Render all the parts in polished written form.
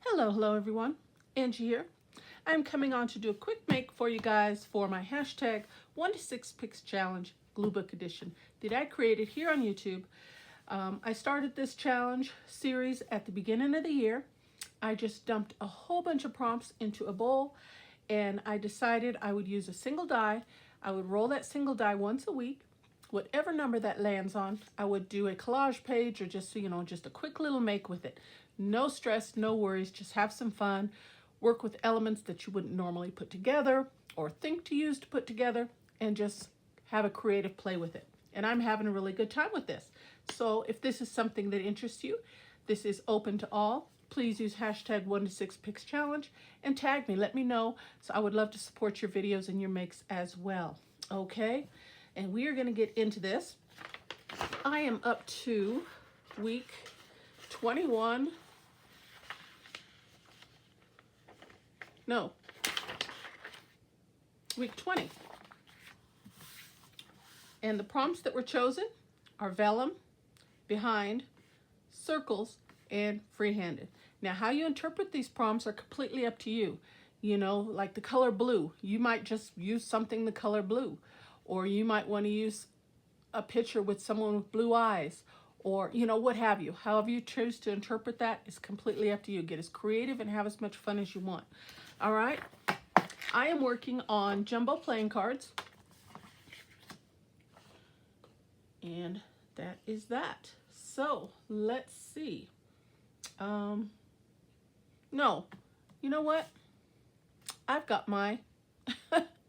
Hello everyone, Angie here. I'm coming on to do a quick make for you guys for my hashtag 1 to 6 Picks Challenge glue book edition that I created here on YouTube. I started this challenge series at the beginning of the year. I just dumped a whole bunch of prompts into a bowl and I decided I would use a single die. I would roll that single die once a week. Whatever number that lands on, I would do a collage page or just, just a quick little make with it. No stress, no worries, just have some fun. Work with elements that you wouldn't normally put together or think to use to put together and just have a creative play with it. And I'm having a really good time with this. So if this is something that interests you, this is open to all. Please use hashtag 1 to 6 Picks Challenge and tag me, let me know. So I would love to support your videos and your makes as well. Okay, and we are gonna get into this. I am up to week 21. No, week 20. And the prompts that were chosen are vellum, behind, circles, and freehanded. Now, how you interpret these prompts are completely up to you. You know, like the color blue, you might just use something the color blue, or you might want to use a picture with someone with blue eyes, or, what have you. However you choose to interpret that is completely up to you. Get as creative and have as much fun as you want. All right, I am working on jumbo playing cards. And that is that. So let's see. No, you know what? I've got my,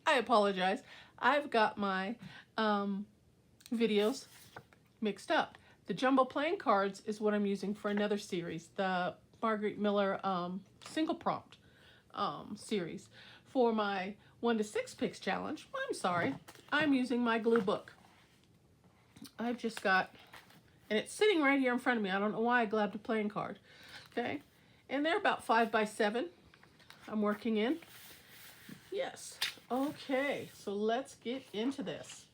I apologize. I've got my videos mixed up. The jumbo playing cards is what I'm using for another series, the Margaret Miller single prompt series. For my 1 to 6 Picks Challenge, I'm sorry, I'm using my glue book. I've just got, and it's sitting right here in front of me. I don't know why I grabbed a playing card. Okay, and they're about 5 by 7. I'm working in. Yes. Okay, so let's get into this.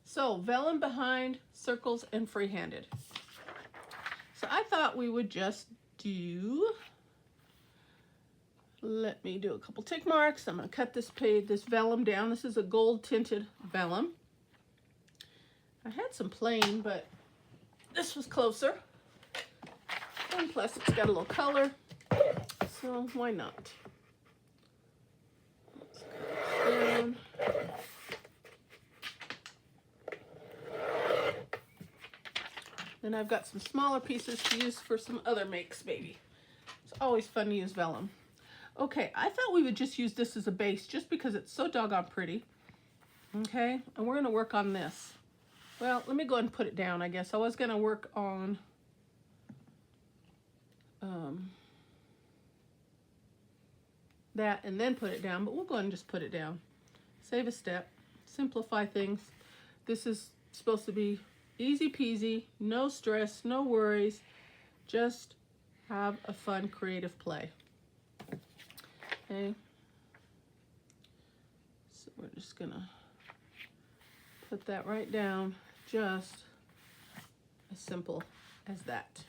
So vellum, behind, circles, and freehanded. So I thought we would just do, let me do a couple tick marks. I'm going to cut this page, this vellum down. This is a gold tinted vellum. I had some plain, but this was closer. And plus it's got a little color, so why not? Let's cut it down. Then I've got some smaller pieces to use for some other makes, maybe. It's always fun to use vellum. Okay, I thought we would just use this as a base just because it's so doggone pretty. Okay, and we're gonna work on this. Well, let me go ahead and put it down, I guess. I was gonna work on that and then put it down, but we'll go ahead and just put it down. Save a step, simplify things. This is supposed to be easy peasy, no stress, no worries. Just have a fun, creative play. Okay. So we're just gonna put that right down, just as simple as that.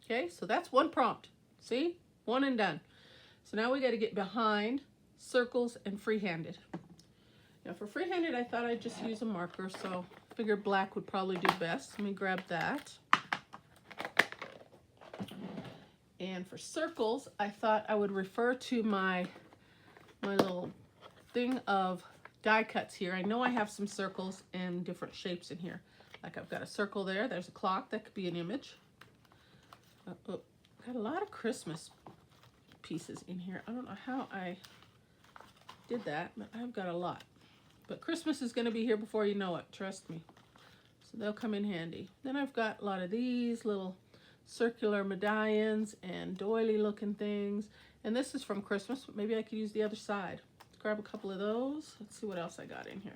Okay, so that's one prompt. See? One and done. So now we got to get behind, circles, and freehanded. Now for freehanded, I thought I'd just use a marker, so I figured black would probably do best. Let me grab that. And for circles, I thought I would refer to my little thing of die cuts here. I know I have some circles and different shapes in here. Like I've got a circle there. There's a clock. That could be an image. Got a lot of Christmas pieces in here. I don't know how I did that, but I've got a lot. But Christmas is going to be here before you know it. Trust me. So they'll come in handy. Then I've got a lot of these little circular medallions and doily looking things. And this is from Christmas, but maybe I could use the other side. Let's grab a couple of those. Let's see what else I got in here.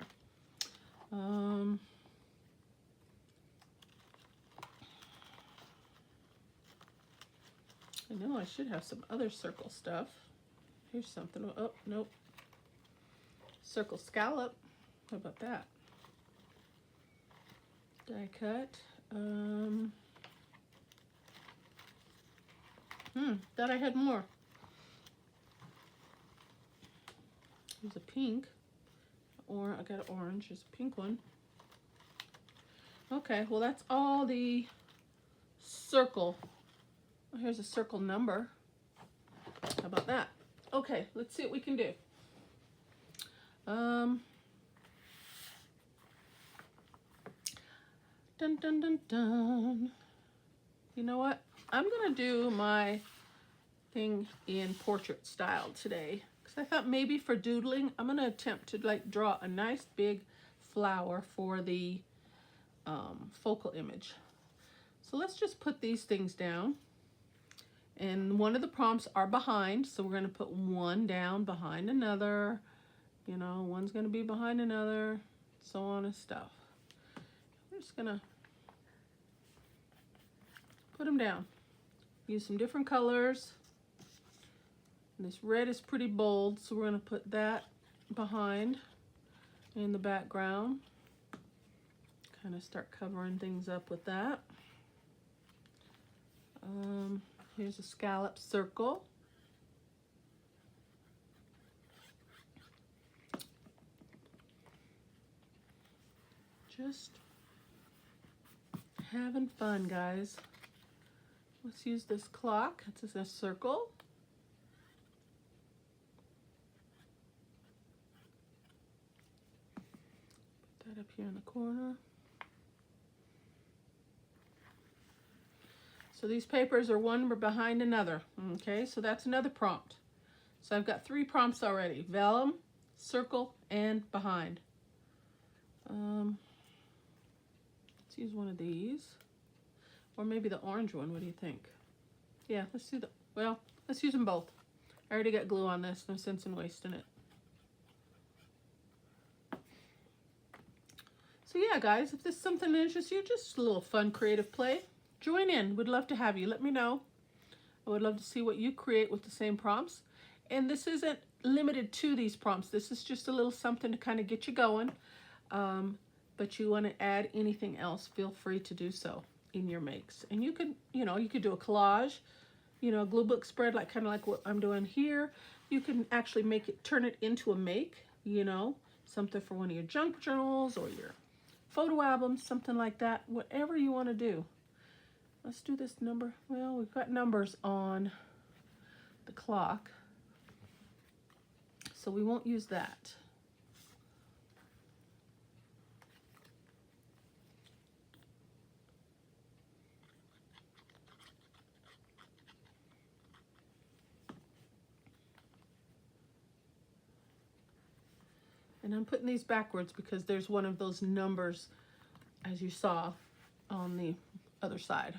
I know I should have some other circle stuff. Here's something. Oh, nope. Circle scallop. How about that? Die cut. Thought I had more. There's a pink. Or I got an orange. There's a pink one. Okay, well that's all the circle. Well, here's a circle number. How about that? Okay, let's see what we can do. Dun dun dun dun. You know what? I'm gonna do my thing in portrait style today because I thought maybe for doodling I'm gonna attempt to like draw a nice big flower for the focal image. So let's just put these things down, and one of the prompts are behind, so we're going to put one down behind another, you know, one's going to be behind another, so on and stuff. We're just going to put them down. Use some different colors. And this red is pretty bold, so we're going to put that behind in the background. Kind of start covering things up with that. Here's a scallop circle. Just having fun, guys. Let's use this clock. It's a circle. Put that up here in the corner. So these papers are one behind another. Okay, so that's another prompt. So I've got 3 prompts already: vellum, circle, and behind. Let's use one of these, or maybe the orange one. What do you think? Yeah, let's do let's use them both. I already got glue on this. No sense in wasting it. So yeah, guys, if this is something that interests you, just a little fun, creative play, join in. We'd love to have you. Let me know. I would love to see what you create with the same prompts. And this isn't limited to these prompts. This is just a little something to kind of get you going. But you want to add anything else, feel free to do so in your makes. And you could, you know, you could do a collage, you know, a glue book spread, like kind of like what I'm doing here. You can actually make it, turn it into a make, you know, something for one of your junk journals or your photo albums, something like that. Whatever you want to do. Let's do this number. Well, we've got numbers on the clock, so we won't use that. And I'm putting these backwards because there's one of those numbers, as you saw, on the other side.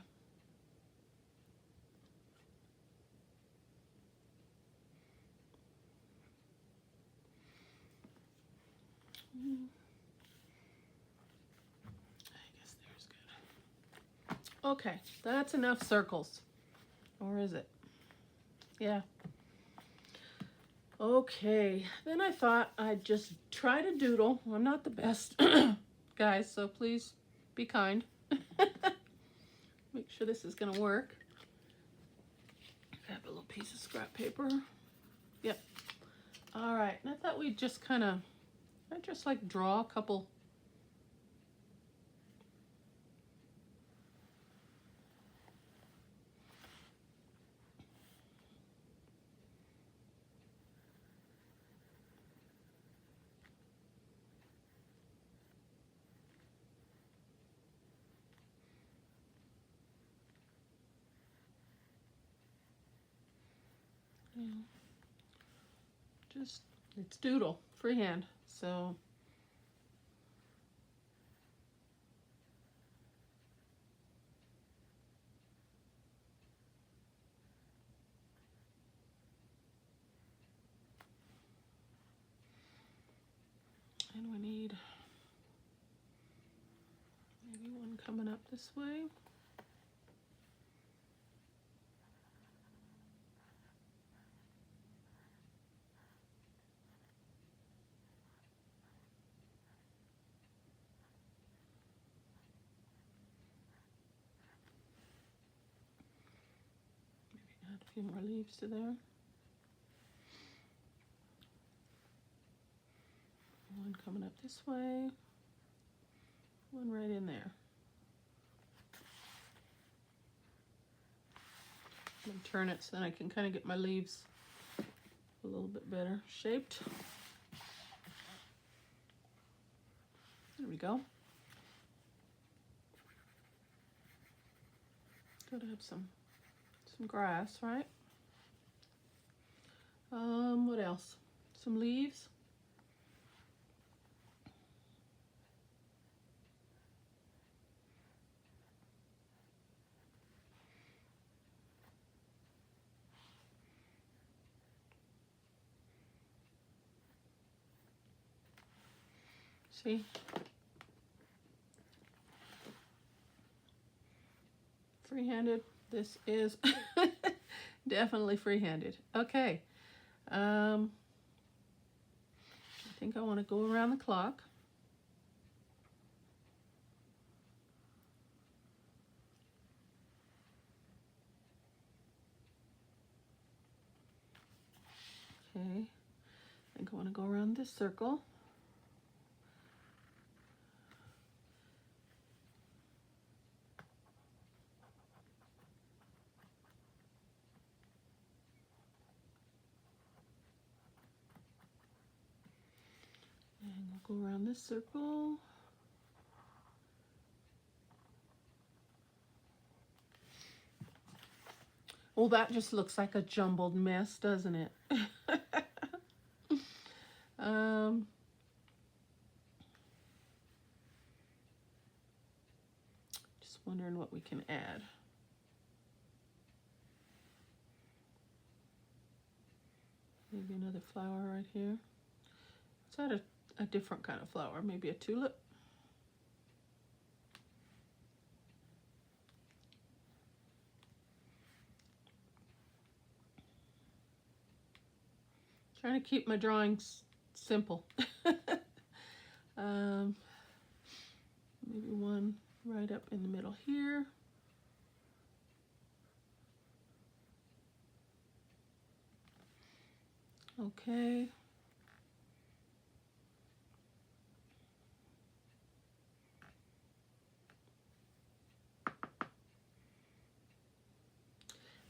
I guess there's good. Okay, that's enough circles. Or is it? Yeah. Okay, then I thought I'd just try to doodle. I'm not the best, guys, so please be kind. Make sure this is gonna work. Grab a little piece of scrap paper. Yep. All right, and I thought we'd just kind of, I just like draw a couple. Yeah. Just, it's doodle, freehand, so. And we need maybe one coming up this way. Maybe add A few more leaves to there. One coming up this way. One right in there. I'm going to turn it so then I can kind of get my leaves a little bit better shaped. There we go. Gotta have some grass, right? What else? Some leaves. See? Free-handed. This is definitely free-handed. Okay. I think I want to go around the clock. Okay. I think I want to go around this circle. And we'll go around this circle. Well, that just looks like a jumbled mess, doesn't it? Just wondering what we can add. Maybe another flower right here. Let's add a different kind of flower, maybe a tulip. Trying to keep my drawings simple. Maybe one right up in the middle here. Okay.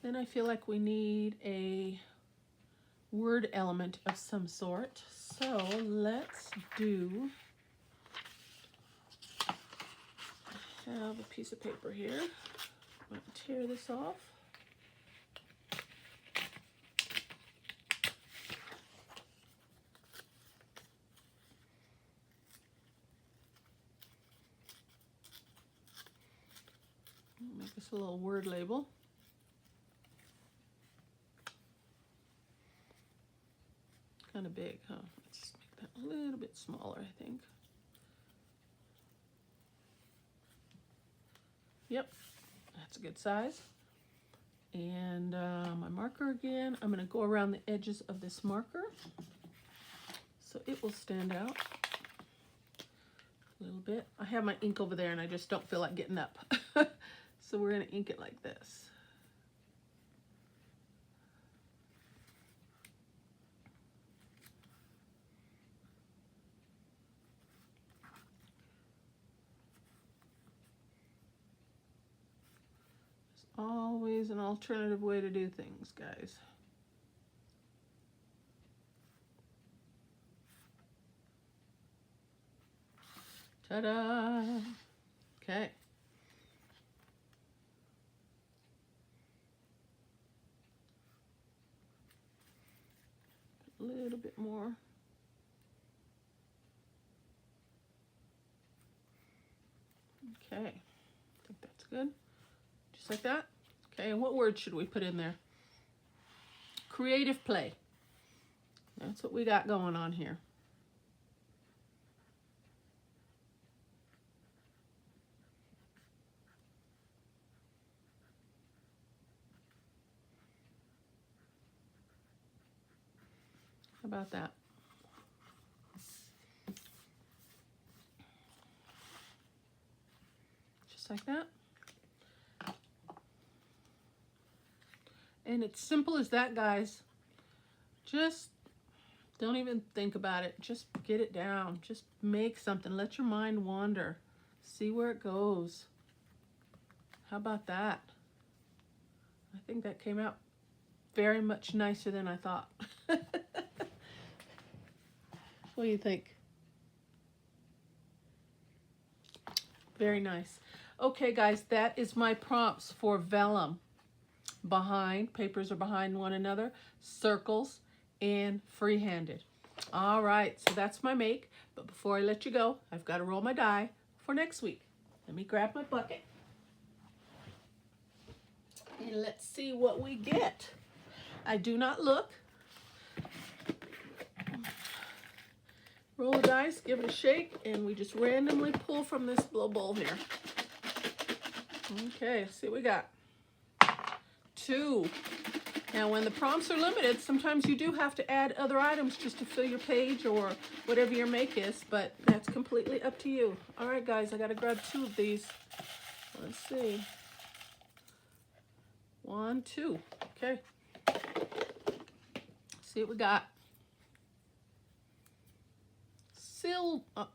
Then I feel like we need a word element of some sort. So let's do, I have a piece of paper here. I'm going to tear this off. Make this a little word label. Kind of big, huh? Let's make that a little bit smaller, I think. Yep, that's a good size. And my marker again, I'm going to go around the edges of this marker so it will stand out a little bit. I have my ink over there and I just don't feel like getting up. So we're going to ink it like this. Always an alternative way to do things, guys. Ta-da! Okay. A little bit more. Okay, I think that's good. Just like that. Okay, and what word should we put in there? Creative play. That's what we got going on here. How about that? Just like that. And it's simple as that, guys. Just don't even think about it. Just get it down. Just make something. Let your mind wander. See where it goes. How about that? I think that came out very much nicer than I thought. What do you think? Very nice. Okay, guys, that is my prompts for vellum. Behind, papers are behind one another, circles, and free-handed. All right, so that's my make. But before I let you go, I've got to roll my die for next week. Let me grab my bucket. And let's see what we get. I do not look. Roll the dice, give it a shake, and we just randomly pull from this little bowl here. Okay, let's see what we got. 2. Now, when the prompts are limited, sometimes you do have to add other items just to fill your page or whatever your make is, but that's completely up to you. All right, guys, I got to grab 2 of these. Let's see. 1, 2. Okay. Let's see what we got.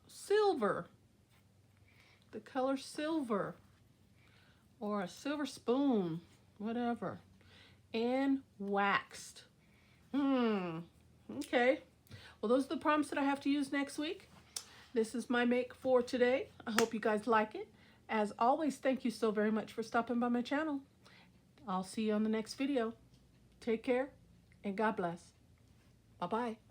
Silver. The color silver. Or a silver spoon. Whatever. And waxed. Okay. Well, those are the prompts that I have to use next week. This is my make for today. I hope you guys like it. As always, thank you so very much for stopping by my channel. I'll see you on the next video. Take care and God bless. Bye-bye.